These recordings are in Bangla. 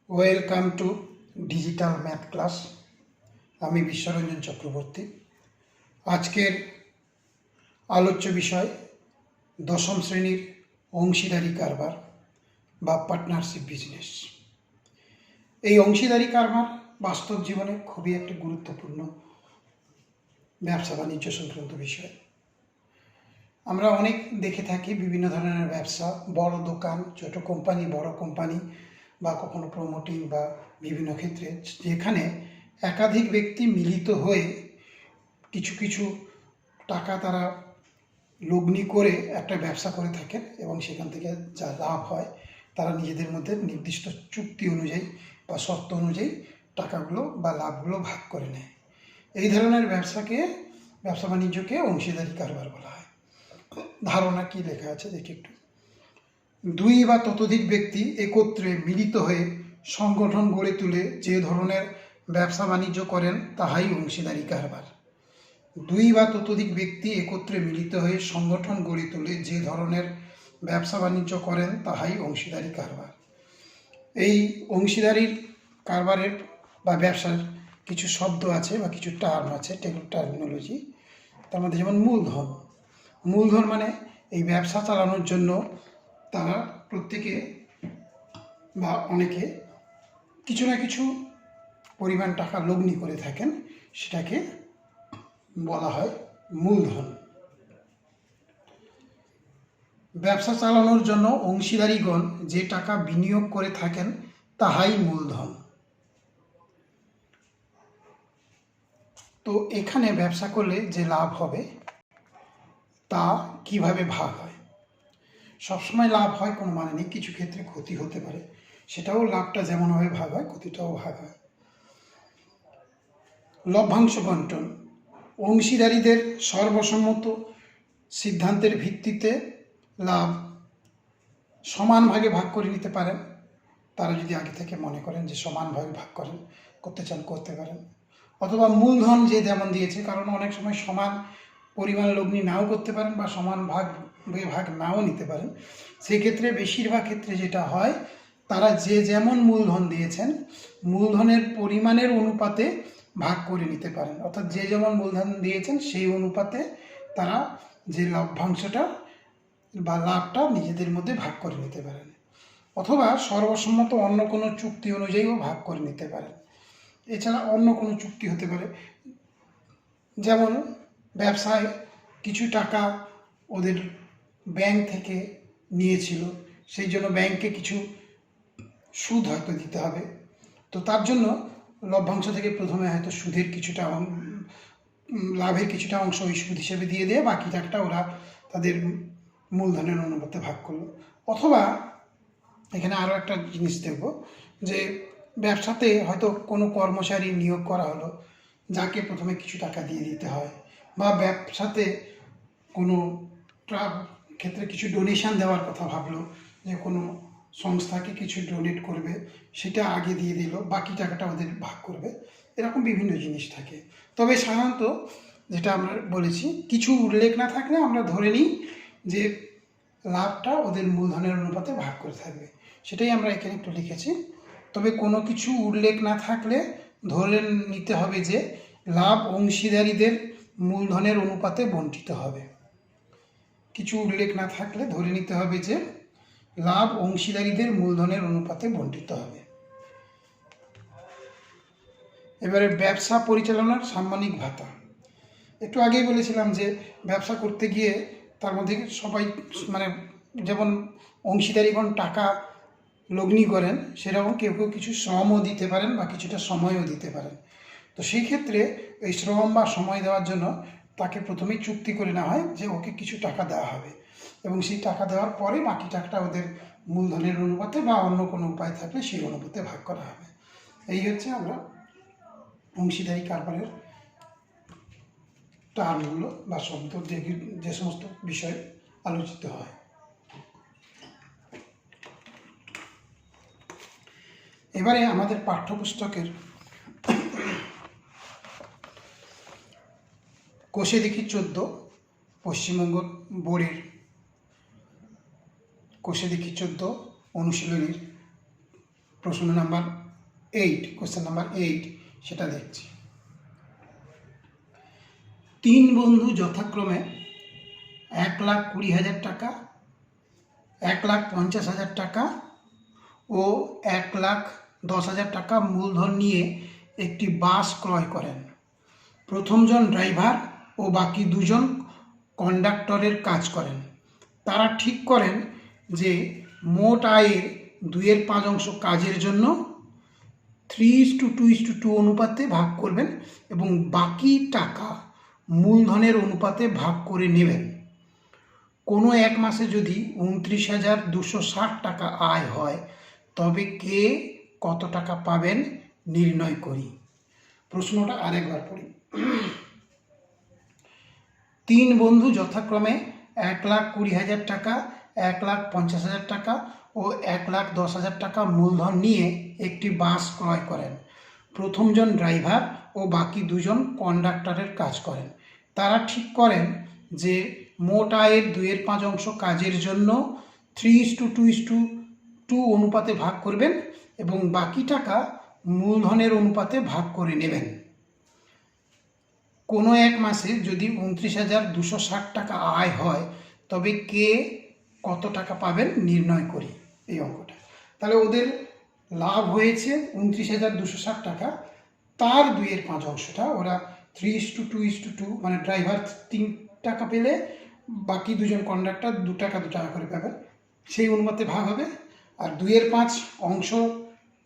Welcome to digital math class. আমি বিশ্বরঞ্জন চক্রবর্তী। আজকের আলোচ্য বিষয় দশম শ্রেণীর অংশীদারি কারবার বা পার্টনারশিপ বিজনেস। এই অংশীদারি কারবার বাস্তব জীবনে খুবই একটি গুরুত্বপূর্ণ ব্যবসা বাণিজ্য সংক্রান্ত বিষয়। আমরা অনেক দেখে থাকি বিভিন্ন ধরনের ব্যবসা, বড় দোকান, ছোট কোম্পানি, বড় কোম্পানি বা কখনো প্রমোটিং বা বিভিন্ন ক্ষেত্রে যেখানে একাধিক ব্যক্তি মিলিত হয়ে কিছু কিছু টাকা তারা লগ্নি করে একটা ব্যবসা করে থাকেন এবং সেখান থেকে যা লাভ হয় তারা নিজেদের মধ্যে নির্দিষ্ট চুক্তি অনুযায়ী বা শর্ত অনুযায়ী টাকাগুলো বা লাভগুলো ভাগ করে নেয়। এই ধরনের ব্যবসা বাণিজ্যকে অংশীদারি কারবার বলা হয়। ধারণা কি লেখা আছে দেখি একটু। দুই বা ততোধিক ব্যক্তি একত্রে মিলিত হয়ে সংগঠন গড়ে তুলে যে ধরনের ব্যবসা বাণিজ্য করেন তাহাই অংশীদারি কারবার। দুই বা ততোধিক ব্যক্তি একত্রে মিলিত হয়ে সংগঠন গড়ে তুলে যে ধরনের ব্যবসা বাণিজ্য করেন তাহাই অংশীদারি কারবার। এই অংশীদারির কারবারের বা ব্যবসার কিছু শব্দ আছে বা কিছু টার্ম আছে, টার্মিনোলজি। তার মধ্যে যেমন মূলধন। মূলধন মানে এই ব্যবসা চালানোর জন্য তারা প্রত্যেকে বা অনেকে কিছু না কিছু পরিমাণ টাকা লগ্নি করে থাকেন, সেটাকে বলা হয় মূলধন। ব্যবসা চালানোর জন্য অংশীদারিগণ যে টাকা বিনিয়োগ করে থাকেন তাহাই মূলধন। তো এখানে ব্যবসা করলে যে লাভ হবে তা কিভাবে ভাগ হয়? সবসময় লাভ হয় কোনো মানে নেই, কিছু ক্ষেত্রে ক্ষতি হতে পারে, সেটাও লাভটা যেমনভাবে ভাগ হয় ক্ষতিটাও ভাগ হয়। লভ্যাংশ বন্টন। অংশীদারীদের সর্বসম্মত সিদ্ধান্তের ভিত্তিতে লাভ সমান ভাগে ভাগ করে নিতে পারেন। তারা যদি আগে থেকে মনে করেন যে সমান ভাগে ভাগ করতে চান করতে পারেন। অথবা মূলধন যে যেমন দিয়েছে, কারণ অনেক সময় সমান পরিমাণ লগ্নি নাও করতে পারেন বা সমান ভাগ নাও নিতে পারেন। সেক্ষেত্রে বেশিরভাগ ক্ষেত্রে যেটা হয়, তারা যে যেমন মূলধন দিয়েছেন মূলধনের পরিমাণের অনুপাতে ভাগ করে নিতে পারেন। অর্থাৎ যে যেমন মূলধন দিয়েছেন সেই অনুপাতে তারা যে লভ্যাংশটা বা লাভটা নিজেদের মধ্যে ভাগ করে নিতে পারেন। অথবা সর্বসম্মত অন্য কোনো চুক্তি অনুযায়ীও ভাগ করে নিতে পারেন। এছাড়া অন্য কোনো চুক্তি হতে পারে, যেমন ব্যবসায় কিছু টাকা ওদের ব্যাংক থেকে নিয়েছিল, সেই জন্য ব্যাংকে কিছু সুদ হয়তো দিতে হবে। তো তার জন্য লভ্যাংশ থেকে প্রথমে হয়তো সুদের কিছুটা লাভের কিছুটা অংশ ওই সুদ হিসেবে দিয়ে বাকি টাকাটা ওরা তাদের মূলধনের অনুপাতে ভাগ করলো। অথবা এখানে আরও একটা জিনিস দেখব যে ব্যবসাতে হয়তো কোনো কর্মচারী নিয়োগ করা হলো, যাকে প্রথমে কিছু টাকা দিয়ে দিতে হয়, বা ব্যবসাতে কোনো ক্ষেত্রে কিছু ডোনেশন দেওয়ার কথা ভাবলো, যে কোনো সংস্থাকে কিছু ডোনেট করবে, সেটা আগে দিয়ে দিল, বাকি টাকাটা ওদের ভাগ করবে। এরকম বিভিন্ন জিনিস থাকে। তবে সাধারণত যেটা আমরা বলেছি, কিছু উল্লেখ না থাকলে আমরা ধরে নিই যে লাভটা ওদের মূলধনের অনুপাতে ভাগ করে থাকবে, সেটাই আমরা এখানে একটু লিখেছি। তবে কোনো কিছু উল্লেখ না থাকলে ধরে নিতে হবে যে লাভ অংশীদারীদের মূলধনের অনুপাতে বণ্টিত হবে। কিছু উল্লেখ না থাকলে ধরে নিতে হবে যে লাভ অংশীদারীদের মূলধনের অনুপাতে বণ্টিত হবে। এবারে ব্যবসা পরিচালনার সাম্মানিক ভাতা। একটু আগেই বলেছিলাম যে ব্যবসা করতে গিয়ে তার মধ্যে সবাই যেমন অংশীদারিগণ টাকা লগ্নি করেন, সেরকম কেউ কেউ কিছু শ্রমও দিতে পারেন বা কিছুটা সময়ও দিতে পারেন। তো সেই ক্ষেত্রে এই শ্রম বা সময় দেওয়ার জন্য তাকে প্রথমেই চুক্তি করে নেওয়া হয় যে ওকে কিছু টাকা দেওয়া হবে, এবং সেই টাকা দেওয়ার পরে বাকি টাকাটা ওদের মূলধনের অনুপাতে বা অন্য কোনো উপায় থাকলে সেই অনুপাতে ভাগ করা হবে। এই হচ্ছে আমরা অংশীদারি কারবারের টার্মগুলো বা শব্দ যে সমস্ত বিষয় আলোচিত হয়। এবারে আমাদের পাঠ্যপুস্তকের কোষে দেখি 14, পশ্চিমবঙ্গ বোর্ডের কোষে দেখি 14 অনুশীলনীর প্রশ্ন নাম্বার 8, কোশ্চেন নাম্বার 8 সেটা দেখছি। 3 বন্ধু যথাক্রমে 1,20,000 টাকা, 1,50,000 টাকা ও 1,10,000 টাকা মূলধন নিয়ে একটি বাস ক্রয় করেন। প্রথমজন ড্রাইভার ও বাকি দুজন কন্ডাক্টরের কাজ করেন। তারা ঠিক করেন যে মোট আয়ের 2/5 কাজের জন্য 3:2:2 অনুপাতে ভাগ করবেন এবং বাকি টাকা মূলধনের অনুপাতে ভাগ করে নেবেন। কোনো এক মাসে যদি 29,260 টাকা আয় হয় তবে কে কত টাকা পাবেন নির্ণয় করি। প্রশ্নটা আরেকবার পড়ি। 3 বন্ধু যথাক্রমে 1,20,000 টাকা, 1,50,000 টাকা ও 1,10,000 টাকা মূলধন নিয়ে একটি বাস ক্রয় করেন। প্রথমজন ড্রাইভার ও বাকি দুজন কন্ডাক্টরের কাজ করেন। তারা ঠিক করেন যে মোট আয়ের 2/5 কাজের জন্য 3:2:2 অনুপাতে ভাগ করবেন এবং বাকি টাকা মূলধনের অনুপাতে ভাগ করে নেবেন। কোনো এক মাসে যদি 29,260 টাকা আয় হয় তবে কে কত টাকা পাবেন নির্ণয় করি এই অঙ্কটা। তাহলে ওদের লাভ হয়েছে 29,260 টাকা, তার 2/5 ওরা 3:2:2 মানে ড্রাইভার 3 টাকা পেলে বাকি দুজন কন্ডাক্টর 2 টাকা 2 টাকা করে পাবেন, সেই অনুপাতে ভাগ হবে। আর 2/5 অংশ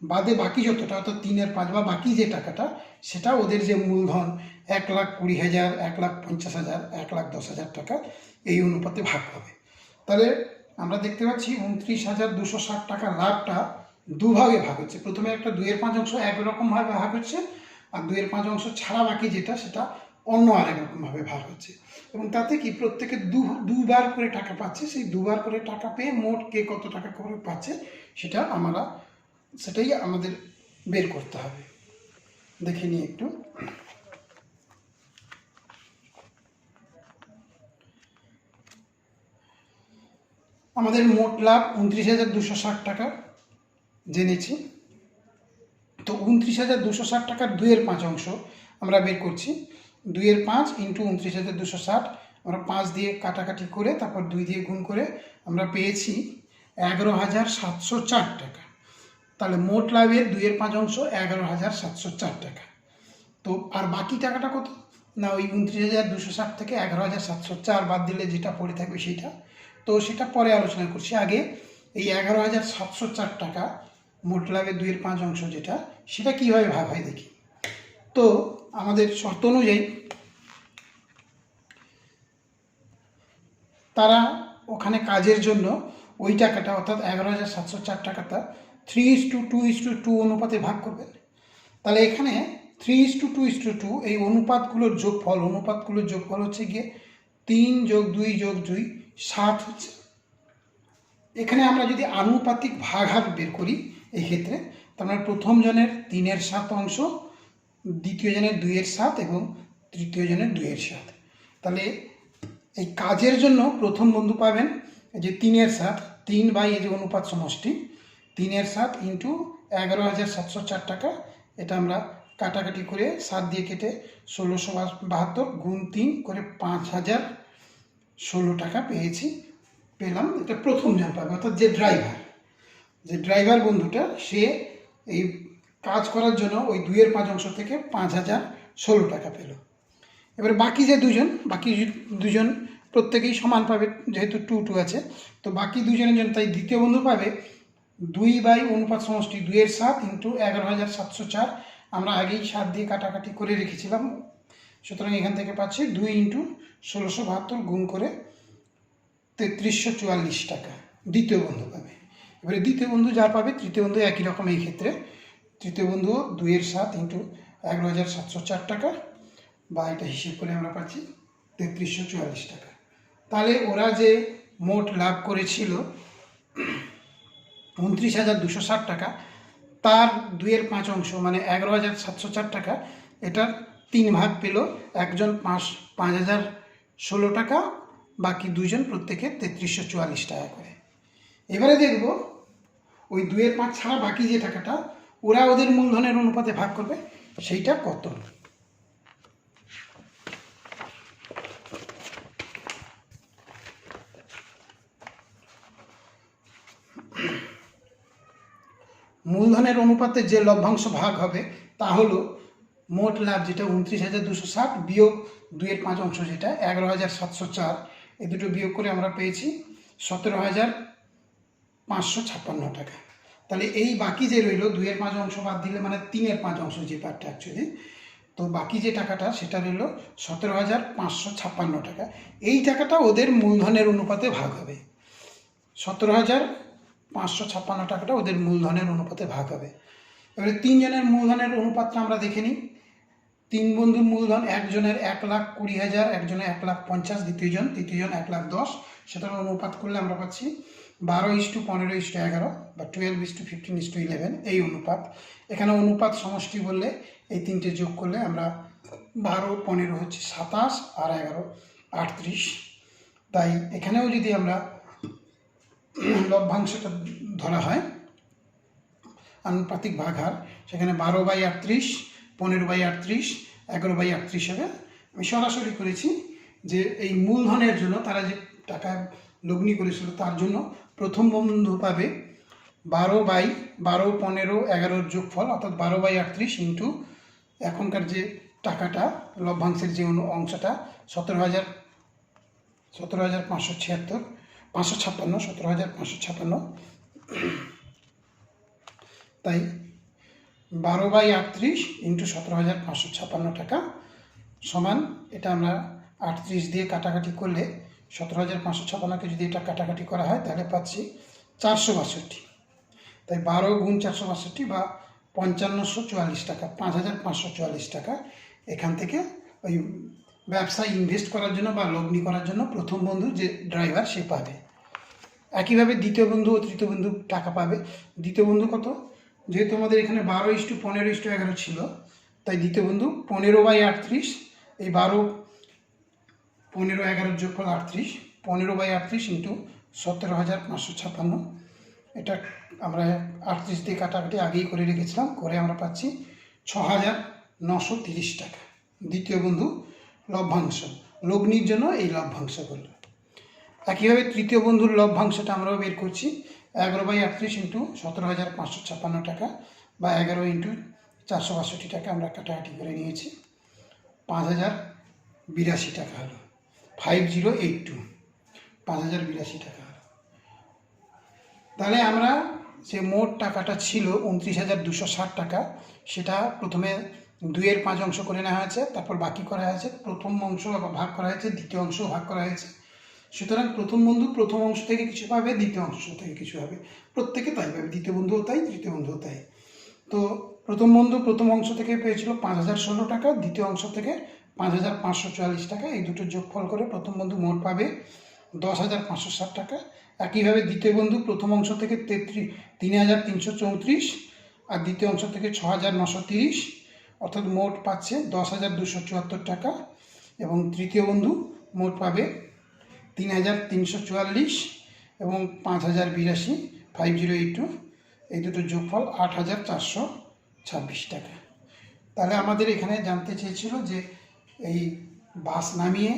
বাদে বাকি যতটা অর্থাৎ 3/5 বা বাকি যে টাকাটা সেটা ওদের যে মূলধন 1,20,000, 1,50,000, 1,10,000 টাকা এই অনুপাতে ভাগ হবে। তাহলে আমরা দেখতে পাচ্ছি 29,260 টাকা লাভটা দুভাগে ভাগ হচ্ছে। প্রথমে একটা 2/5 একরকমভাবে ভাগ হচ্ছে আর 2/5 ছাড়া বাকি যেটা সেটা অন্য আরেক রকমভাবে ভাগ হচ্ছে এবং তাতে কি প্রত্যেকে দুবার করে টাকা পাচ্ছে। সেই দুবার করে টাকা পেয়ে মোট কে কত টাকা করে পাচ্ছে সেটাই আমাদের বের করতে হবে। দেখে নিই একটু। আমাদের মোট লাভ 29,260 টাকা জেনেছি। তো 29,260 টাকার 2/5 আমরা বের করছি। 2/5 ইন্টু 29,260 আমরা 5 দিয়ে কাটাকাটি করে তারপর 2 দিয়ে গুণ করে আমরা পেয়েছি 11,704 টাকা। তাহলে মোট লাভের 2/5 11,704 টাকা। তো আর বাকি টাকাটা কত না, ওই 29,260 থেকে 11,704 বাদ দিলে যেটা পড়ে থাকবে সেইটা। তো সেটা পরে আলোচনা করছি। আগে এই 11,704 টাকা মোট লাভের 2/5 যেটা সেটা কীভাবে ভাগ হয় দেখি। তো আমাদের শর্ত অনুযায়ী তারা ওখানে কাজের জন্য ওই টাকাটা অর্থাৎ 11,704 টাকাটা 3:2:2 অনুপাতে ভাগ করবেন। তাহলে এখানে 3:2:2 এই অনুপাতগুলোর যোগফল হচ্ছে গিয়ে 3 + 2 + 2 7 হচ্ছে। এখানে আমরা যদি আনুপাতিক ভাগহার বের করি এই ক্ষেত্রে, তার মানে প্রথম জনের 3/7 অংশ, দ্বিতীয় জনের 2/7 এবং তৃতীয় জনের 2/7। তাহলে এই কাজের জন্য প্রথম বন্ধু পাবেন যে 3/7, 3 বাই এই যে অনুপাত সমষ্টি 3/7 ইন্টু 11,704 টাকা। এটা আমরা কাটাকাটি করে 7 দিয়ে কেটে 1,672 গুণ 3 করে 5,016 টাকা পেলাম। এটা প্রথম জন পাবে অর্থাৎ যে ড্রাইভার বন্ধুটা সে এই কাজ করার জন্য ওই 2/5 থেকে 5,016 টাকা পেল। এবারে বাকি দুজন প্রত্যেকেই সমান পাবে যেহেতু 2 আছে। তো বাকি দুজনের জন্য তাই দ্বিতীয় বন্ধু পাবে 2 বাই অনুপাত সমষ্টি 2/7 ইন্টু 11,704। আমরা আগেই 7 দিয়ে কাটাকাটি করে রেখেছিলাম, সুতরাং এখান থেকে পাচ্ছি 2 ইন্টু 1,672 গুণ করে 3,344 টাকা দ্বিতীয় বন্ধু পাবে। এবারে দ্বিতীয় বন্ধু যা পাবে তৃতীয় বন্ধু একই রকম। এই ক্ষেত্রে তৃতীয় বন্ধু 2/7 ইন্টু 11,704 টাকা, বা এটা হিসেব করে আমরা পাচ্ছি 3,344 টাকা। তাহলে ওরা যে মোট লাভ করেছিল 29,260 টাকা, তার 2/5 মানে 11,704 টাকা, এটার 3 ভাগ পেল। একজন 5,016 টাকা, বাকি দুজন প্রত্যেকে 3,344 টাকা করে। এবারে দেখব ওই 2/5 ছাড়া বাকি যে টাকাটা ওরা ওদের মূলধনের অনুপাতে ভাগ করবে, সেইটা কত। মূলধনের অনুপাতে যে লভ্যাংশ ভাগ হবে তা হলো মোট লাভ, যেটা 29,260 বিয়োগ 2/5 অংশ যেটা 11,704, এই দুটো বিয়োগ করে আমরা পেয়েছি 17,556 টাকা। তাহলে এই বাকি যে রইল 2/5 অংশ বাদ দিলে মানে 3/5 অংশ যে পার্টটা অ্যাকচুয়ালি, তো বাকি যে টাকাটা সেটা রইল 17,556 টাকা। এই টাকাটা ওদের মূলধনের অনুপাতে ভাগ হবে। 17,556 টাকাটা ওদের মূলধনের অনুপাতে ভাগ হবে। এবারে 3 জনের মূলধনের অনুপাতটা আমরা দেখে নিই। 3 বন্ধুর মূলধন, একজনের 1,20,000, একজনের 1,50,000, তৃতীয়জন 1,10,000, সেটার অনুপাত করলে আমরা পাচ্ছি 12:15:11 বা 12:15:11 এই অনুপাত। এখানে অনুপাত সমষ্টি বললে এই তিনটে যোগ করলে আমরা 12, 15 হচ্ছে 27 আর 11 38। তাই এখানেও যদি আমরা লভ্যাংশটা ধরা হয় আনুপাতিক ভাগ হার, সেখানে 12/38, 15/38, 11/38 হবে। আমি সরাসরি করেছি যে এই মূলধনের জন্য তারা যে টাকা লগ্নি করেছিল তার জন্য প্রথম বন্ধু পাবে 12/12, 15, 11 যোগফল, অর্থাৎ 12/38 ইন্টু এখনকার যে টাকাটা লভ্যাংশের যে অংশটা 17,556, তাই 12/38 ইন্টু 17,556 টাকা সমান, এটা আমরা 38 দিয়ে কাটাকাটি করলে 17,556কে যদি এটা কাটাকাটি করা হয় তাহলে পাচ্ছি 462। তাই 12 গুণ 462 বা 5,544 টাকা, 5,544 টাকা এখান থেকে ওই ব্যবসায় ইনভেস্ট করার জন্য বা লগ্নি করার জন্য প্রথম বন্ধু যে ড্রাইভার সে পাবে। একইভাবে দ্বিতীয় বন্ধু ও তৃতীয় বন্ধু টাকা পাবে। দ্বিতীয় বন্ধু কত, যেহেতু আমাদের এখানে 12:15:11 ছিল, তাই দ্বিতীয় বন্ধু 15/38, এই 12, 15, 11 যোগফল 38, 15/38 ইন্টু 17,556, এটা আমরা 38 দিয়ে কাটাকাটি আগেই করে রেখেছিলাম, করে আমরা পাচ্ছি 6,930 টাকা। দ্বিতীয় বন্ধু লভ্যাংশ, লগ্নির জন্য এই লভ্যাংশ বলল। একইভাবে তৃতীয় বন্ধুর লভ্যাংশটা আমরাও বের করছি। 11/38 ইন্টু 17,556 টাকা বা 11 ইন্টু 462 টাকা আমরা কাটাকাটি করে নিয়েছি, 5,082 টাকা হলো। 5082, 5,082 টাকা হলো। তাহলে আমরা যে মোট টাকাটা ছিল 29,260 টাকা, সেটা প্রথমে 2/5 অংশ করে নেওয়া হয়েছে, তারপর বাকি করা হয়েছে, প্রথম অংশ ভাগ করা হয়েছে, দ্বিতীয় অংশ ভাগ করা হয়েছে। সুতরাং প্রথম বন্ধু প্রথম অংশ থেকে কিছু পাবে, দ্বিতীয় অংশ থেকে কিছু হবে, প্রত্যেকে তাই পাবে, দ্বিতীয় বন্ধুও তাই, তৃতীয় বন্ধুও তাই। তো প্রথম বন্ধু প্রথম অংশ থেকে পেয়েছিল 5,016 টাকা, দ্বিতীয় অংশ থেকে 5,544 টাকা, এই দুটো যোগফল করে প্রথম বন্ধু মোট পাবে 10,560 টাকা। একইভাবে দ্বিতীয় বন্ধু প্রথম অংশ থেকে 3,334 আর দ্বিতীয় অংশ থেকে 6,930, অর্থাৎ মোট পাচ্ছে 10,274 টাকা। এবং তৃতীয় বন্ধু মোট পাবে 3,344 এবং 5,082, 5082, এই দুটো যোগফল 8,426 টাকা। তাহলে আমাদের এখানে জানতে চেয়েছিল যে এই বাস নামিয়ে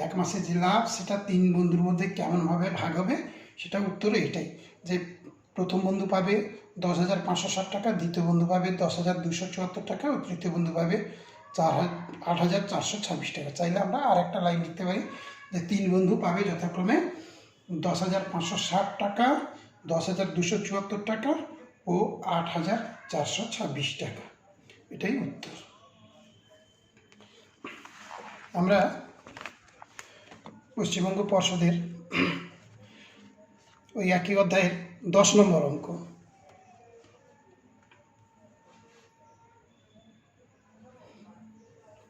1 মাসে যে লাভ সেটা 3 বন্ধুর মধ্যে কেমনভাবে ভাগ হবে, সেটা উত্তর এটাই যে প্রথম বন্ধু পাবে 10,560 টাকা, দ্বিতীয় বন্ধু পাবে 10,274 টাকা ও তৃতীয় বন্ধু পাবে 8,426 টাকা। চাইলে আমরা আর একটা লাইন লিখতে পারি যে 3 বন্ধু পাবে যথাক্রমে 10,560 টাকা, 10,274 টাকা ও 8,426 টাকা। এটাই উত্তর। আমরা পশ্চিমবঙ্গ পর্ষদের ওই একই অধ্যায়ের 10 নম্বর অঙ্ক,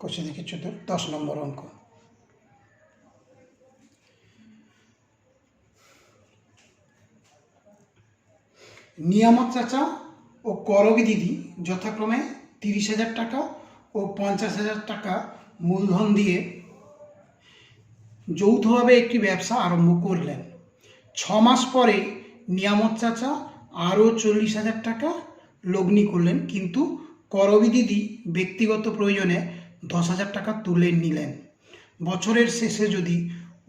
কোষে দেখি 10 নম্বর অঙ্ক। নিয়ামক চাচা ও করবী দিদি যথাক্রমে 30,000 টাকা ও 50,000 টাকা মূলধন দিয়ে যৌথভাবে একটি ব্যবসা আরম্ভ করলেন। 6 মাস পরে নিয়ামত চাচা আরও 40,000 টাকা লগ্নি করলেন, কিন্তু করবী দিদি ব্যক্তিগত প্রয়োজনে 10,000 টাকা তুলে নিলেন। বছরের শেষে যদি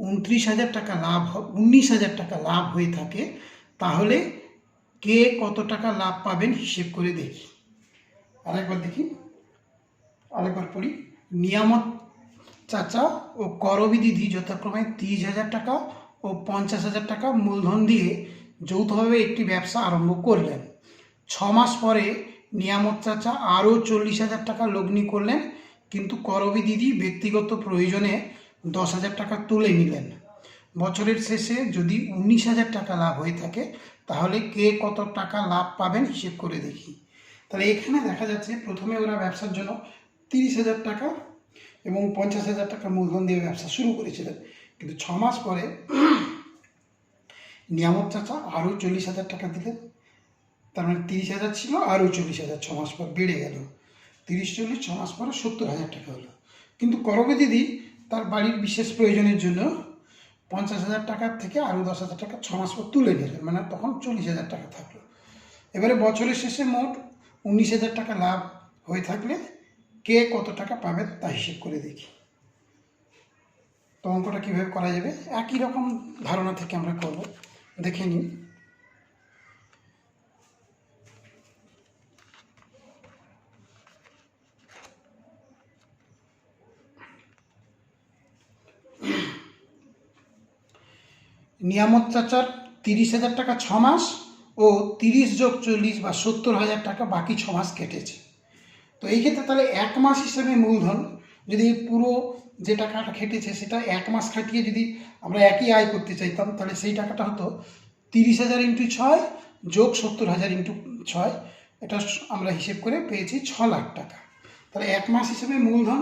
19,000 টাকা লাভ 19,000 টাকা লাভ হয়ে থাকে, তাহলে কে কত টাকা লাভ পাবেন হিসেব করে দেখি। আরেকবার দেখি, আরেকবার পড়ি। নিয়ামত চাচা ও করবী দিদি যথাক্রমে 30,000 টাকা ও 50,000 টাকা মূলধন দিয়ে যৌথভাবে একটি ব্যবসা আরম্ভ করলেন। 6 মাস পরে নিয়ামত চাচা আরও 40,000 টাকা লগ্নি করলেন, কিন্তু করবী দিদি ব্যক্তিগত প্রয়োজনে 10,000 টাকা তুলে নিলেন। বছরের শেষে যদি 19,000 টাকা লাভ হয়ে থাকে, তাহলে কে কত টাকা লাভ পাবেন হিসেব করে দেখি। তাহলে এখানে দেখা যাচ্ছে প্রথমে ওরা ব্যবসার জন্য 30,000 টাকা এবং 50,000 টাকা মূলধন দিয়ে ব্যবসা শুরু করেছিলেন, কিন্তু 6 মাস পরে নিয়ামত চাচা আরও 40,000 টাকা দিলেন। তার মানে 30,000 ছিল, আরও 40,000 6 মাস পর বেড়ে গেল। 30-40 6 মাস পরে 70,000 টাকা হলো। কিন্তু করবী দিদি তার বাড়ির বিশেষ প্রয়োজনের জন্য 50,000 টাকার থেকে আরও 10,000 টাকা 6 মাস পর তুলে নিলেন, মানে তখন 40,000 টাকা থাকলো। এবারে বছরের শেষে মোট 19,000 টাকা লাভ হয়ে থাকলে কে কত টাকা পাবেন তা হিসেব করে দেখি। তো অঙ্কটা কীভাবে করা যাবে, একই রকম ধারণা থেকে আমরা করব, দেখে নিই। নিয়ামত চাচার 30,000 টাকা 6 মাস ও 30 যোগ 40 বা 70,000 টাকা বাকি 6 মাস কেটেছে। তো এই ক্ষেত্রে তাহলে 1 মাস হিসেবে মূলধন, যদি পুরো যে টাকাটা খেটেছে সেটা 1 মাস খাটিয়ে যদি আমরা একই আয় করতে চাইতাম, তাহলে সেই টাকাটা হতো 30,000 ইন্টু 6 যোগ 70,000 ইন্টু 6, এটা আমরা হিসেব করে পেয়েছি 6 লাখ টাকা। তাহলে 1 মাস হিসেবে মূলধন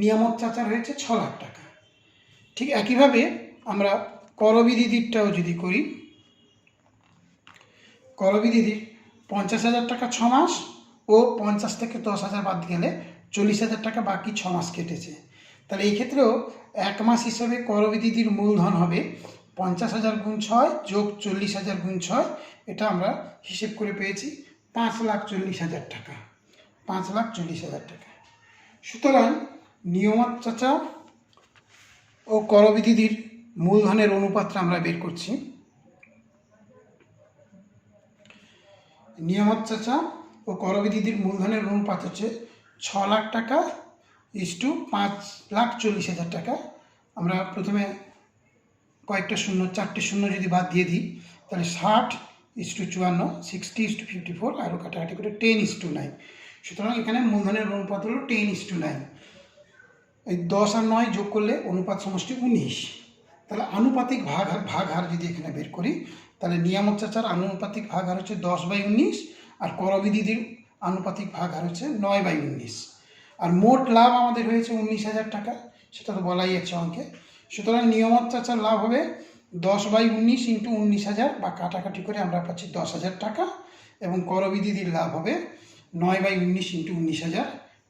নিয়ামত চাচার হয়েছে 6 লাখ টাকা। ঠিক একইভাবে আমরা করবী দিদিরটাও যদি করি, করবী দিদির 50,000 টাকা 6 মাস ও 50 থেকে 10,000 বাদ গেলে 40,000 টাকা বাকি 6 মাস কেটেছে। তাহলে এই ক্ষেত্রেও 1 মাস হিসেবে করবী দিদির মূলধন হবে 50,000 গুণ 6 যোগ 40,000 গুণ 6, এটা আমরা হিসেব করে পেয়েছি 5,40,000 টাকা। 5,40,000 টাকা। সুতরাং নিয়ামত চাচা ও করবী দিদির মূলধনের অনুপাতটা আমরা বের করছি। নিয়ামত চাচা ও করবী দিদির মূলধনের অনুপাত হচ্ছে 6 লাখ টাকা ইস্টু 5,40,000 টাকা। আমরা প্রথমে কয়েকটা শূন্য, 4টে শূন্য যদি বাদ দিয়ে দিই, তাহলে 60:54, 60:54, আরও কাটাকাটি করে 10:9। সুতরাং এখানে মূলধনের অনুপাত হলো 10:9। এই 10 আর 9 যোগ করলে অনুপাত সমষ্টি 19। তাহলে আনুপাতিক ভাগহার যদি এখানে বের করি, তাহলে নিয়ামত চাচার আনুপাতিক ভাগহার হচ্ছে 10/19, আর করবী দিদির আনুপাতিক ভাগহার হচ্ছে 9/19। আর মোট লাভ আমাদের হয়েছে 19,000 টাকা, সেটা তো বলাই আছে অঙ্কে। সুতরাং নিয়ামত চাচার লাভ হবে 10/19 ইন্টু 19,000, বা কাটাকাটি করে আমরা পাচ্ছি 10,000 টাকা, এবং করবী দিদির লাভ হবে 9/19 ইন্টু 19,000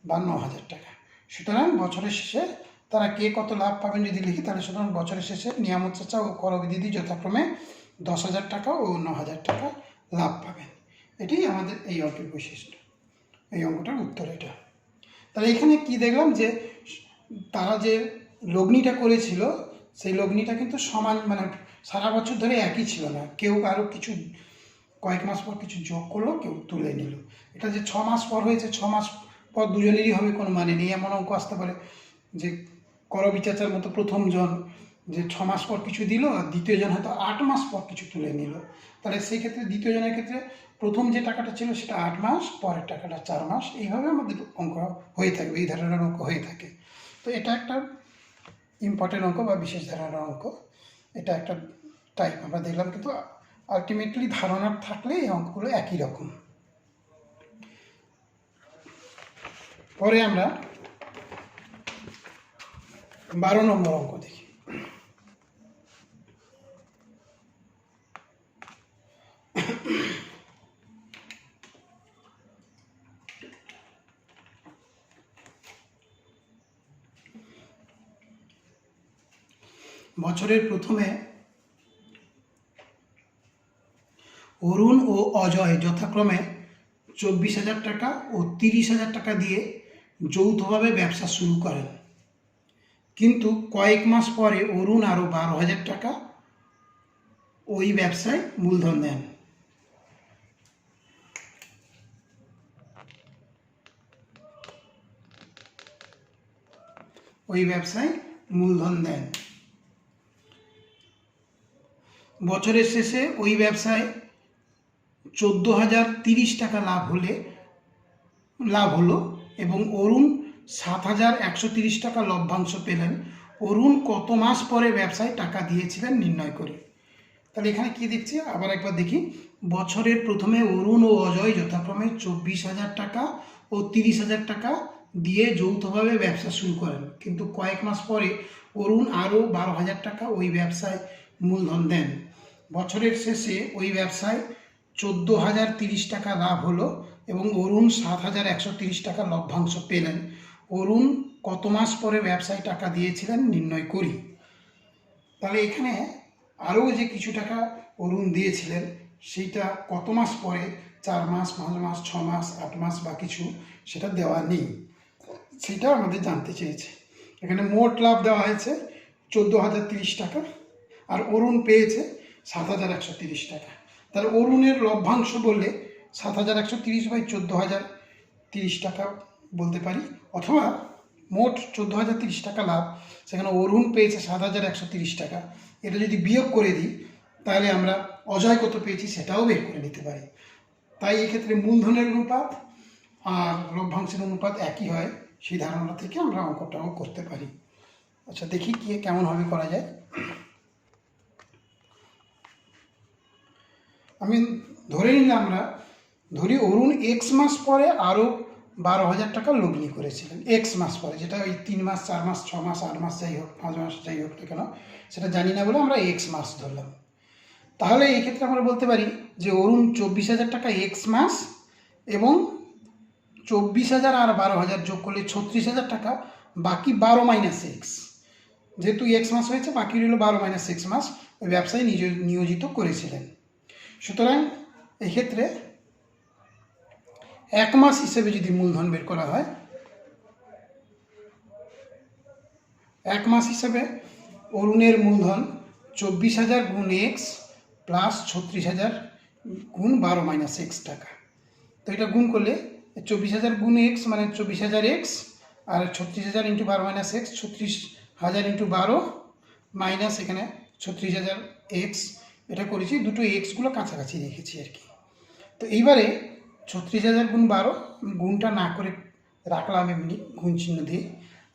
বা 9,000 টাকা। সুতরাং বছরের শেষে তারা কে কত লাভ পাবেন যদি লিখি, তাহলে সুতরাং বছরের শেষে নিয়ামত চাচা ও করবী দিদি যথাক্রমে 10,000 টাকা ও 9,000 টাকা লাভ পাবেন। এটাই আমাদের এই অঙ্কের বৈশিষ্ট্য, এই অঙ্কটার উত্তর এটা। তাহলে এখানে কি দেখলাম, যে তারা যে লগ্নিটা করেছিল সেই লগ্নিটা কিন্তু সমান, মানে সারা বছর ধরে একই ছিল না, কেউ কারো কিছু কয়েক মাস পর কিছু যোগ করলো, কেউ তুলে নিল। এটা যে 6 মাস পর হয়েছে, 6 মাস পর দুজনেরই হবে কোনো মানে নেই, এমন অঙ্ক আসতে পারে যে করবী চাচার মতো প্রথমজন যে 6 মাস পর কিছু দিল, আর দ্বিতীয়জন হয়তো 8 মাস পর কিছু তুলে নিল। তাহলে সেই ক্ষেত্রে দ্বিতীয়জনের ক্ষেত্রে প্রথম যে টাকাটা ছিল সেটা 8 মাস, পরের টাকাটা 4 মাস, এইভাবে আমাদের অঙ্ক হয়ে থাকবে, এই ধরনের অঙ্ক হয়ে থাকে। তো এটা একটা ইম্পর্টেন্ট অঙ্ক বা বিশেষ ধারণার অঙ্ক, এটা একটা টাইপ আমরা দেখলাম, কিন্তু আলটিমেটলি ধারণা থাকলে এই অঙ্কগুলো একই রকম। পরে আমরা 12 নম্বর অঙ্ক দেখি। বছরের প্রথমে অরুণ ও ও অজয় যথাক্রমে 24,000 টাকা ও 30,000 টাকা দিয়ে যৌথভাবে ব্যবসা শুরু করেন, কিন্তু কয়েক মাস পরে অরুণ আরও 12,000 টাকা ওই ব্যবসায় মূলধন দেন। বছরের শেষে ওই ব্যবসায় 14,030 টাকা লাভ হলো এবং অরুণ 7,130 টাকা লভ্যাংশ পেলেন। অরুণ কত মাস পরে ব্যবসায় টাকা দিয়েছিলেন নির্ণয় করি। তাহলে এখানে কি দেখছি, আবার একবার দেখি। বছরের প্রথমে অরুণ ও অজয় যথাক্রমে 24,000 টাকা ও 30,000 টাকা দিয়ে যৌথভাবে ব্যবসা শুরু করেন, কিন্তু কয়েক মাস পরে অরুণ আরও 12,000 টাকা ওই ব্যবসায় মূলধন দেন। বছরের শেষে ওই ব্যবসায় 14,030 টাকা লাভ হলো এবং অরুণ 7,130 টাকা লভ্যাংশ পেলেন। অরুণ কত মাস পরে ব্যবসায় টাকা দিয়েছিলেন নির্ণয় করি। তাহলে এখানে আরও যে কিছু টাকা অরুণ দিয়েছিলেন সেইটা কত মাস পরে, 4 মাস, 5 মাস, 6 মাস, 8 মাস বা কিছু, সেটা দেওয়া নেই, সেটা আমাদের জানতে চেয়েছে। এখানে মোট লাভ দেওয়া হয়েছে 14,030 টাকা আর অরুণ পেয়েছে 7,130 টাকা। তাহলে অরুণের লভ্যাংশ বললে 7,130 বাই 14,030 টাকা বলতে পারি, অথবা মোট 14,030 টাকা লাভ, সেখানে অরুণ পেয়েছে 7,130 টাকা। এটা যদি বিয়োগ করে দিই তাহলে আমরা অজয় কত পেয়েছি সেটাও বের করে নিতে পারি। তাই এক্ষেত্রে মূলধনের অনুপাত আর লভ্যাংশের অনুপাত একই হয়, সেই ধারণা থেকে আমরা অঙ্কটাও করতে পারি। আচ্ছা, দেখি কেমনভাবে করা যায়। আমি ধরে নিলাম, ধরি অরুণ এক্স মাস পরে আরও 12,000 টাকা লগ্নি করেছিলেন। এক্স মাস পরে, যেটা ওই 3 মাস, 4 মাস, 6 মাস, 8 মাস যাই হোক, 5 মাস যাই হোক না কেন, সেটা জানি না বলে আমরা এক্স মাস ধরলাম। তাহলে এই ক্ষেত্রে আমরা বলতে পারি যে অরুণ 24,000 টাকা এক্স মাস এবং 24,000 আর 12,000 যোগ করলে 36,000 টাকা, বাকি 12 মাইনাস এক্স, যেহেতু এক্স মাস হয়েছে বাকি রইল 12 মাইনাস এক্স মাস, ওই ব্যবসায় নিয়োজিত করেছিলেন। সুতরাং এক্ষেত্রে 1 মাস হিসেবে যদি মূলধন বের করা হয়, 1 মাস হিসেবে অরুণের মূলধন 24,000 গুণ এক্স প্লাস 36,000 গুণ 12 মাইনাস এক্স টাকা। তো এটা গুণ করলে 24,000 গুণ এক্স মানে 24,000 এক্স, আর 36,000 into 12 minus x, 36,000 into 12 minus এখানে 36,000 এক্স, এটা করেছি, দুটো এক্সগুলো কাছাকাছি রেখেছি আর কি। তো এইবারে 36,000 গুণ 12, গুণটা না করে রাখলাম এমনি গুণ চিহ্ন দিয়ে,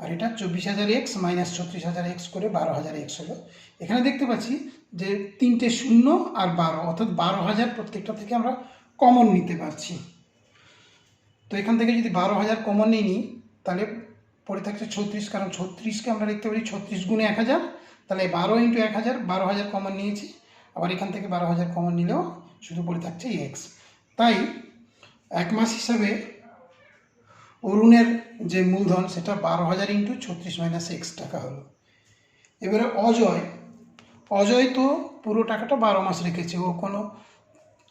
আর এটা 24,000 এক্স মাইনাস 36,000 এক্স করে 12,000 এক্স হলো। এখানে দেখতে পাচ্ছি যে 3টে শূন্য আর 12, অর্থাৎ 12,000 প্রত্যেকটা থেকে আমরা কমন নিতে পারছি। তো এখান থেকে যদি 12,000 কমন নিই তাহলে পড়ে থাকছে 36, কারণ 36কে আমরা লিখতে পারি 36 গুণে 1,000, তাহলে 12 ইন্টু 1,000, 12,000 কমন নিয়েছি, আবার এখান থেকে 12,000 কমন নিলেও শুধু পড়ে থাকছে এক্স। তাই 1 মাস হিসাবে অরুণের যে মূলধন সেটা 12,000 ইন্টু 36 মাইনাস এক্স টাকা হলো। এবারে অজয় তো পুরো টাকাটা 12 মাস রেখেছে, ও কোনো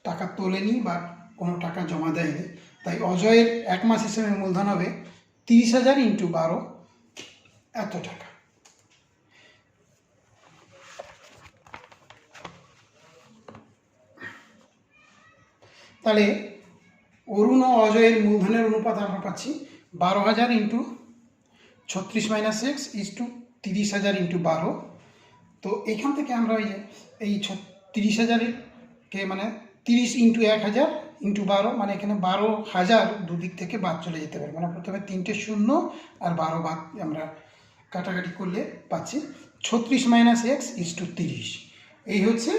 টাকা তোলেনি বা কোনো টাকা জমা দেয়নি, তাই অজয়ের 1 মাস হিসেবে মূলধন হবে 30,000 ইন্টু 12, এত টাকা। তাহলে অরুণ ও অজয়ের মূলধনের অনুপাত আমরা পাচ্ছি 12,000 into 36 minus x is to 30,000 into 12। তো এখান থেকে আমরা এই 30,000-কে মানে 30 ইন্টু 1,000 ইন্টু 12, মানে এখানে 12,000 দুদিক থেকে বাদ চলে যেতে পারে, মানে প্রথমে 3টে শূন্য আর 12 বাদ আমরা কাটাকাটি করলে পাচ্ছি 36 মাইনাস এক্স ইজ টু 30। এই হচ্ছে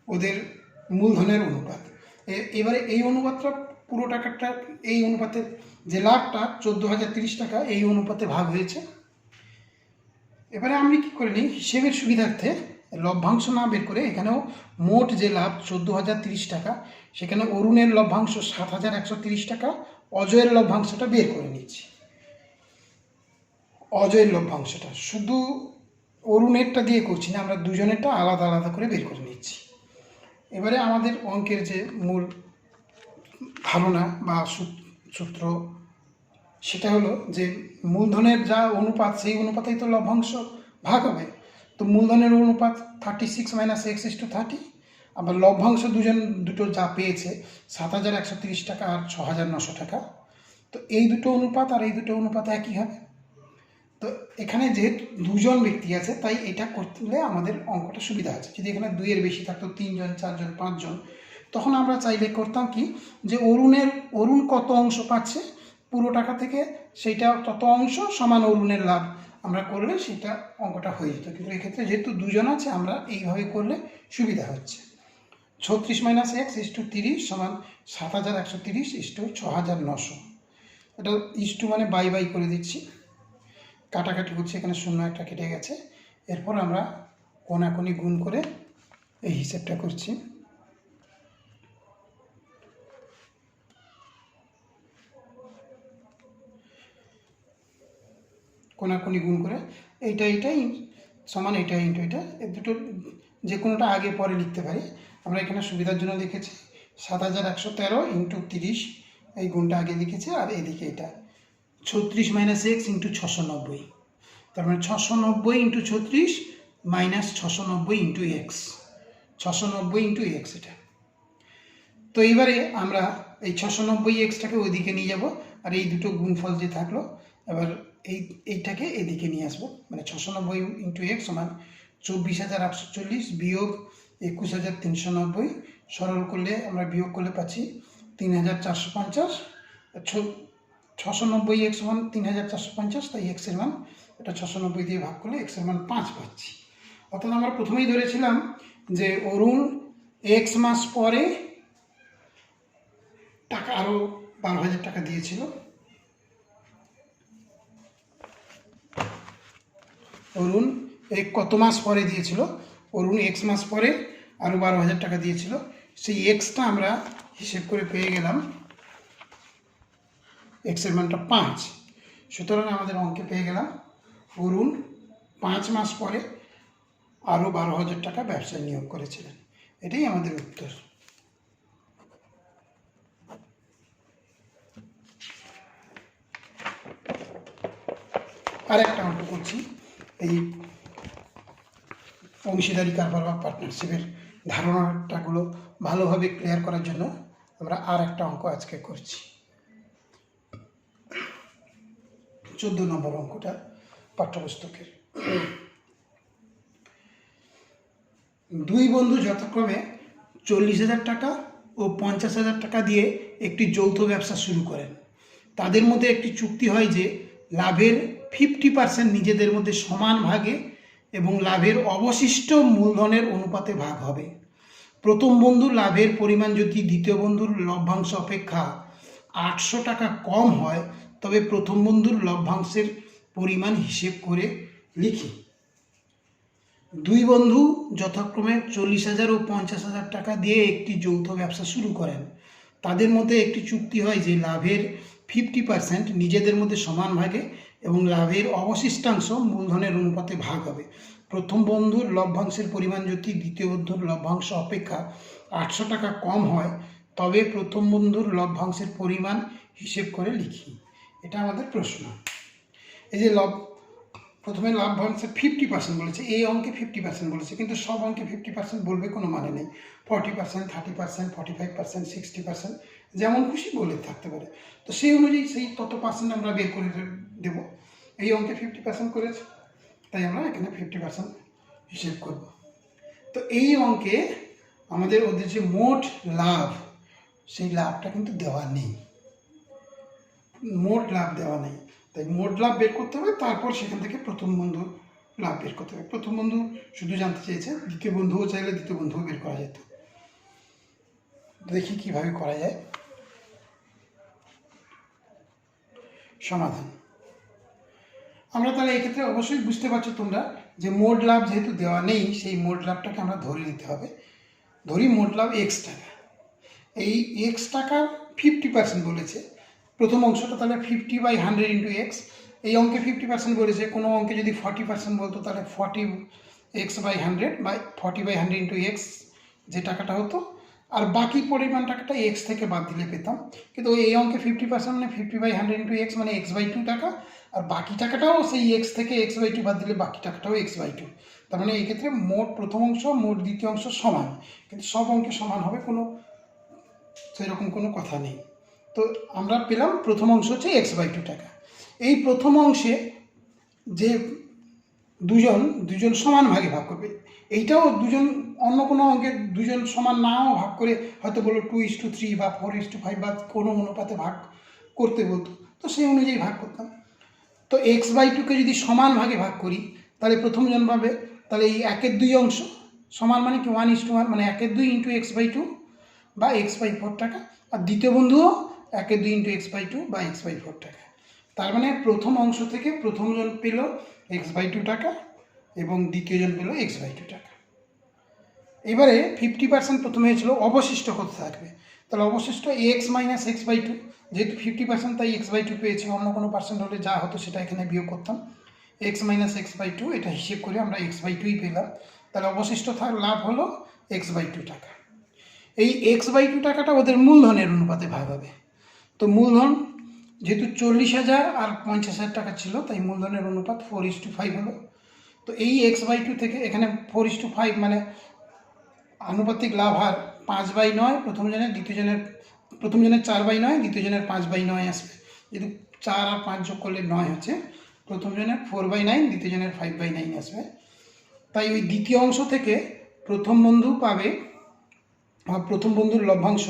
ওদের মূলধনের অনুপাত। এবারে এই অনুপাতটা পুরো টাকাটা, এই অনুপাতে যে লাভটা 14,030 টাকা, এই অনুপাতে ভাগ হয়েছে। এবারে আমি কি করে নিই, হিসেবের সুবিধার্থে লভ্যাংশ না বের করে এখানেও মোট যে লাভ 14,030 টাকা, সেখানে অরুণের লভ্যাংশ 7,130 টাকা, অজয়ের লভ্যাংশটা বের করে নিচ্ছি। অজয়ের লভ্যাংশটা শুধু অরুণেরটা দিয়ে করছি না, আমরা দুজনেরটা আলাদা আলাদা করে বের করে নিচ্ছি। এবারে আমাদের অঙ্কের যে মূল ধারণা বা সূত্র সেটা হলো যে মূলধনের যা অনুপাত সেই অনুপাতেই তো লভ্যাংশ ভাগ হবে। তো মূলধনের অনুপাত 36 - x/30, আবার লভ্যাংশ দুটো যা পেয়েছে 7,130 টাকা আর 6,900 টাকা, তো এই দুটো অনুপাত আর এই দুটো অনুপাত একই হবে। তো এখানে যেহেতু দুজন ব্যক্তি আছে তাই এটা করলে আমাদের অঙ্কটা সুবিধা আছে। যদি এখানে 2-এর বেশি থাকতো, 3 জন, 4 জন, 5 জন, তখন আমরা চাইলে করতাম কি যে অরুণ কত অংশ পাচ্ছে পুরো টাকা থেকে, সেইটা তত অংশ সমান অরুণের লাভ আমরা করলে সেটা অঙ্কটা হয়ে যেত। কিন্তু এক্ষেত্রে যেহেতু দুজন আছে আমরা এইভাবে করলে সুবিধা হচ্ছে। 36 - x/30 সমান 7,130/6,900। এটা ইস্টু মানে বাই করে দিচ্ছি, কাটাকাটি করছি, এখানে 0 একটা কেটে গেছে। এরপর আমরা কোনাকুনি গুণ করে এই হিসেবটা করছি। কোনাকুনি গুণ করে এইটাই সমান এইটা ইন্টু এটা, এই দুটো যে কোনোটা আগে পরে লিখতে পারি। আমরা এখানে সুবিধার জন্য লিখেছি 7,113 × 30, এই গুণটা আগে লিখেছি, আর এদিকে এটা 36 - x × 690, তার মানে 690 × 36 - 690 × x, 690 × x এটা। তো এইবারে আমরা এই 690x-টাকে ওইদিকে নিয়ে যাব, আর এই দুটো গুণফল যে থাকলো এবার এইটাকে এদিকে নিয়ে আসবো, মানে 690 × x সমান 24,840 বিয়োগ 21,390, সরল করলে আমরা বিয়োগ করলে পাচ্ছি 3,450। 690x সমান 3,450, তাই x এর মান এটা 690 দিয়ে ভাগ করলে x এর মান 5 পাচ্ছি। অর্থাৎ আমরা প্রথমেই ধরেছিলাম যে অরুণ x মাস পরে টাকা আরও 12,000 টাকা দিয়েছিল। অরুণ কত মাস পরে দিয়েছিল? অরুণ x মাস পরে আরও 12,000 টাকা দিয়েছিল। সেই এক্সটা আমরা হিসেব করে পেয়ে গেলাম, এক্সের মানটা 5। সুতরাং আমাদের অঙ্কে পেয়ে গেলাম অরুণ 5 মাস পরে আরও 12,000 টাকা ব্যবসায় নিয়োগ করেছিলেন। এটাই আমাদের উত্তর। আর একটা অঙ্ক করছি, এই অংশীদারি কারবার বা পার্টনারশিপের ধারণাটাগুলো ভালোভাবে ক্লিয়ার করার জন্য আমরা আর একটা অঙ্ক আজকে করছি। 14 নম্বর অঙ্কটা পাঠ্যপুস্তকের। দুই বন্ধু যথাক্রমে 40,000 টাকা ও 50,000 টাকা দিয়ে একটি যৌথ ব্যবসা শুরু করেন। তাদের মধ্যে একটি চুক্তি হয় যে লাভের 50% নিজেদের মধ্যে সমান ভাগে এবং লাভের অবশিষ্ট মূলধনের অনুপাতে ভাগ হবে। প্রথম বন্ধুর লাভের পরিমাণ যদি দ্বিতীয় বন্ধুর লভ্যাংশ অপেক্ষা 800 টাকা কম হয় তবে প্রথম বন্ধুর লভ্যাংশের পরিমাণ হিসেব করে লিখি। দুই বন্ধু যথাক্রমে 40,000 ও 50,000 টাকা দিয়ে একটি যৌথ ব্যবসা শুরু করেন। তাদের মধ্যে একটি চুক্তি হয় যে লাভের 50% নিজেদের মধ্যে সমান ভাগে এবং লাভের অবশিষ্টাংশ মূলধনের অনুপাতে ভাগ হবে। প্রথম বন্ধুর লভ্যাংশের পরিমাণ যদি দ্বিতীয় বন্ধুর লভ্যাংশ অপেক্ষা 800 টাকা কম হয় তবে প্রথম বন্ধুর লভ্যাংশের পরিমাণ হিসেব করে লিখি। এটা আমাদের প্রশ্ন। এই যে প্রথমে লভ্যাংশের 50% বলেছে, এই অঙ্কে 50% বলেছে, কিন্তু সব অঙ্কে 50% বলবে কোনো মানে নেই। 40%, 30%, 45%, 60% যেমন খুশি বলে থাকতে পারে। তো সেই অনুযায়ী সেই তত পার্সেন্ট আমরা বের করে দেব। এই অঙ্কে 50% করেছে, তাই আমরা এখানে 50% হিসেব করব। তো এই অঙ্কে আমাদের ওদের যে মোট লাভ, সেই লাভটা কিন্তু দেওয়া নেই, মোট লাভ দেওয়া নেই। তাই মোট লাভ বের করতে হবে, তারপর সেখান থেকে প্রথম বন্ধুর লাভ বের করতে হবে। প্রথম বন্ধু শুধু জানতে চেয়েছে, দ্বিতীয় বন্ধুও চাইলে দ্বিতীয় বন্ধুও বের করা যেত। দেখি কিভাবে করা যায়। সমাধান। আমরা তাহলে এক্ষেত্রে অবশ্যই বুঝতে পারছো তোমরা যে মোট লাভ যেহেতু দেওয়া নেই, সেই মোট লাভটাকে আমরা ধরে নিতে হবে। ধরি মোট লাভ x টাকা। এই x টাকার 50% বলেছে, প্রথম অংশটা তাহলে 50/100 × x। এই অঙ্কে 50% বলেছে, কোনো অঙ্কে যদি 40% বলতো তাহলে 40x/100 বা 40/100 × x যে টাকাটা হতো, আর বাকি পরিমাণ টাকাটা এক্স থেকে বাদ দিলে পেতাম। কিন্তু এই অঙ্কে 50% মানে 50/100 ইন্টু এক্স মানে x/2 টাকা, আর বাকি টাকাটাও সেই এক্স থেকে x/2 বাদ দিলে বাকি টাকাটাও x/2। তার মানে এই ক্ষেত্রে মোট প্রথম অংশ মোট দ্বিতীয় অংশ সমান, কিন্তু সব অঙ্কে সমান হবে কোনো সেরকম কোনো কথা নেই। তো আমরা পেলাম প্রথম অংশ হচ্ছে x/2 টাকা। এই প্রথম অংশে যে দুজন সমান ভাগে ভাগ করবে, এইটাও দুজন অন্য কোনো অঙ্কে দুজন সমান নাও ভাগ করে হয়তো বলো 2:3 বা 4:5 বা কোনো অনুপাতে ভাগ করতে বলতো, তো সেই অনুযায়ী ভাগ করতাম। তো x/2কে যদি সমান ভাগে ভাগ করি তাহলে প্রথম জন পাবে, তাহলে এই 1/2 অংশ সমান মানে কি 1:1 মানে 1/2 ইন্টু x/2 বা x/4 টাকা, আর দ্বিতীয় বন্ধুও 1/2 ইন্টু x/2 বা x/4 টাকা। তার মানে প্রথম অংশ থেকে প্রথম জন পেল x/2 টাকা এবং দ্বিতীয় জন পেল x/2 টাকা। এবারে 50% প্রথমে হয়েছিল, অবশিষ্ট কত থাকবে? তাহলে অবশিষ্ট x মাইনাস x/2, যেহেতু 50% তাই x/2 পেয়েছি, অন্য কোনো পার্সেন্ট হলে যা হতো সেটা এখানে বিয়োগ করতাম। x মাইনাস x/2 এটা হিসেব করে আমরা x/2ই পেলাম। তাহলে অবশিষ্ট লাভ হলো x/2 টাকা। এই x/2 টাকাটা ওদের মূলধনের অনুপাতে ভাগ হবে। তো মূলধন যেহেতু 40,000 আর 50,000 টাকা ছিল, তাই মূলধনের অনুপাত 4:5 হলো। তো এই x/2 থেকে এখানে 4:5 মানে আনুপাতিক লাভ হার 5/9 প্রথম জনের, দ্বিতীয় জনের প্রথম জনের 4/9, দ্বিতীয় জনের 5/9 আসবে। যেহেতু 4 আর 5 যোগ করলে 9 হচ্ছে, প্রথম জনের 4/9, দ্বিতীয় জনের 5/9 আসবে। তাই ওই দ্বিতীয় অংশ থেকে প্রথম বন্ধু পাবে, প্রথম বন্ধুর লভ্যাংশ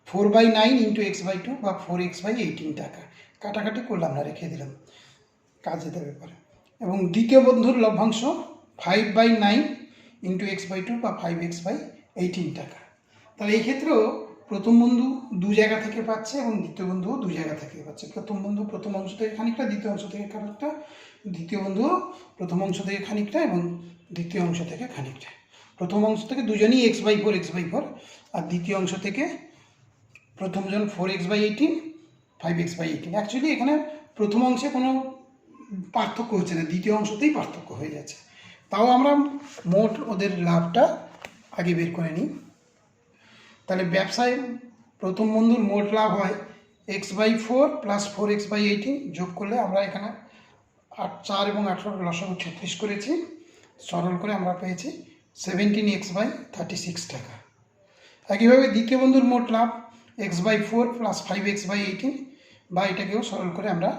4/9 ইন্টু x/2 বা 4x/18 টাকা। কাটাকাটি করলাম না, রেখে দিলাম, কাজে দেবে পরে। এবং দ্বিতীয় বন্ধুর লভ্যাংশ 5/9 ইন্টু x/2 বা 5x/18 টাকা। তাহলে এই ক্ষেত্রেও প্রথম বন্ধু দু জায়গা থেকে পাচ্ছে এবং দ্বিতীয় বন্ধুও দু জায়গা থেকে পাচ্ছে। প্রথম বন্ধু প্রথম অংশ থেকে খানিকটা, দ্বিতীয় অংশ থেকে খানিকটা, দ্বিতীয় বন্ধুও প্রথম অংশ থেকে খানিকটা এবং দ্বিতীয় অংশ থেকে খানিকটা। প্রথম অংশ থেকে দুজনই x/4 আর দ্বিতীয় অংশ থেকে প্রথমজন 4x/18, 5x/18। অ্যাকচুয়ালি এখানে প্রথম অংশে কোনো পার্থক্য হচ্ছে না, দ্বিতীয় অংশতেই পার্থক্য হয়ে যাচ্ছে। তাও আমরা মোট ওদের লাভটা আগে বের করে নিই। তাহলে ব্যবসায় প্রথম বন্ধুর মোট লাভ হয় x/4 প্লাস 4x/18, যোগ করলে আমরা এখানে 4 এবং 18 লসাগু 36 করেছি, সরল করে আমরা পেয়েছি 17x/36 টাকা। একইভাবে দ্বিতীয় বন্ধুর মোট লাভ x/4 প্লাস 5x/18, বা এটাকেও সরল করে আমরা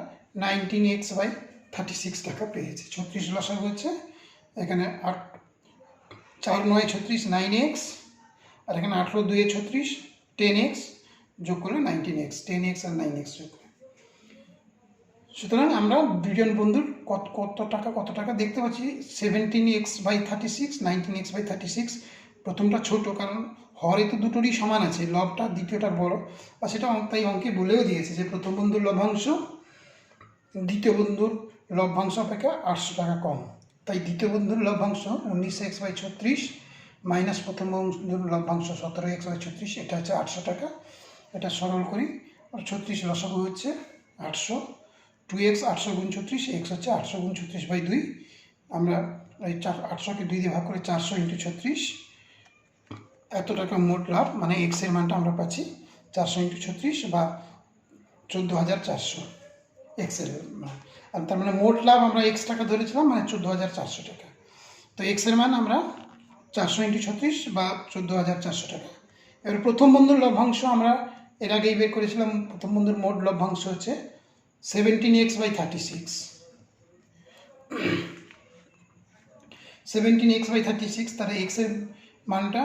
19x/36 টাকা পেয়েছি। 36 লসাগু হচ্ছে এখানে 4 9 36 9x, আর এখানে 18 2 36 10x, যোগ করলে 19x, 10x আর 9x যোগ করে। সুতরাং আমরা দুজন বন্ধুর কত টাকা দেখতে পাচ্ছি, 17x/36, 19x/36। প্রথমটা ছোট, কারণ হরে তো দুটোরই সমান আছে, লবটা দ্বিতীয়টার বড়, আর সেটা তাই অঙ্কে বলেও দিয়েছে যে প্রথম বন্ধুর লভ্যাংশ দ্বিতীয় বন্ধুর লভ্যাংশ অপেক্ষা 800 টাকা কম। তাই দ্বিতীয় বন্ধুর লভ্যাংশ 19x/36 মাইনাস প্রথম বন্ধুর লভ্যাংশ 17x/36, এটা হচ্ছে 800 টাকা। এটা সরল করি, আর 36 লসাগু হচ্ছে 800, 2x 800 গুণ 36, x হচ্ছে 800 গুণ 36/2। আমরা এই 800কে 2 দিয়ে ভাগ করে 400 ইন্টু 36, এত টাকা মোট লাভ, মানে এক্স এর মানটা আমরা পাচ্ছি 400 ইন্টু 36 বা 14,400 এক্স এর মান। আর তার মানে মোট লাভ আমরা এক্স টাকা ধরেছিলাম, মানে 14,400 টাকা। তো এক্স এর মান আমরা 400 ইন্টু 36 বা 14,400 টাকা। এবার প্রথম বন্ধুর লভ্যাংশ আমরা এর আগেই বের করেছিলাম, প্রথম বন্ধুর মোট লভ্যাংশ হচ্ছে 17x/36, 17x/36। তাহলে এক্স এর মানটা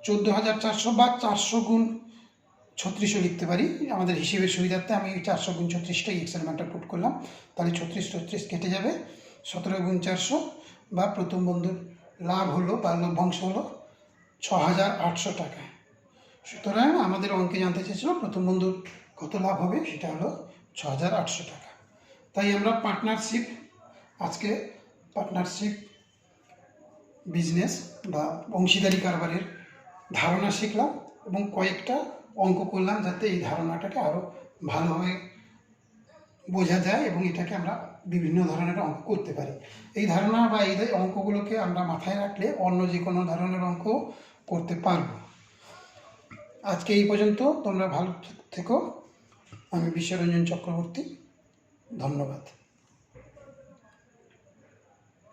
14,400 বা 400 গুণ 36ও লিখতে পারি, আমাদের হিসেবের সুবিধার্থে আমি 400 গুণ 36টাই এক্স এর মানটা পুট করলাম। তাহলে 36 কেটে যাবে, 17 গুণ 400, বা প্রথম বন্ধুর লাভ হলো বা লভ্যাংশ হলো 6,800 টাকা। সুতরাং আমাদের অঙ্কে জানতে চেয়েছিল প্রথম বন্ধুর কত লাভ হবে, সেটা হলো 6,800 টাকা। তাই আমরা আজকে পার্টনারশিপ বিজনেস বা অংশীদারি কারবারের ধারণা শিখলাম এবং কয়েকটা অঙ্ক করলাম, যাতে এই ধারণাটাকে আরও ভালোভাবে বোঝা যায় এবং এটাকে আমরা বিভিন্ন ধরনের অঙ্ক করতে পারি। এই ধারণা বা এই অঙ্কগুলোকে আমরা মাথায় রাখলে অন্য যে কোনো ধরনের অঙ্ক করতে পারবো। আজকে এই পর্যন্ত। তোমরা ভালো থেকো। আমি বিশ্বরঞ্জন চক্রবর্তী। ধন্যবাদ।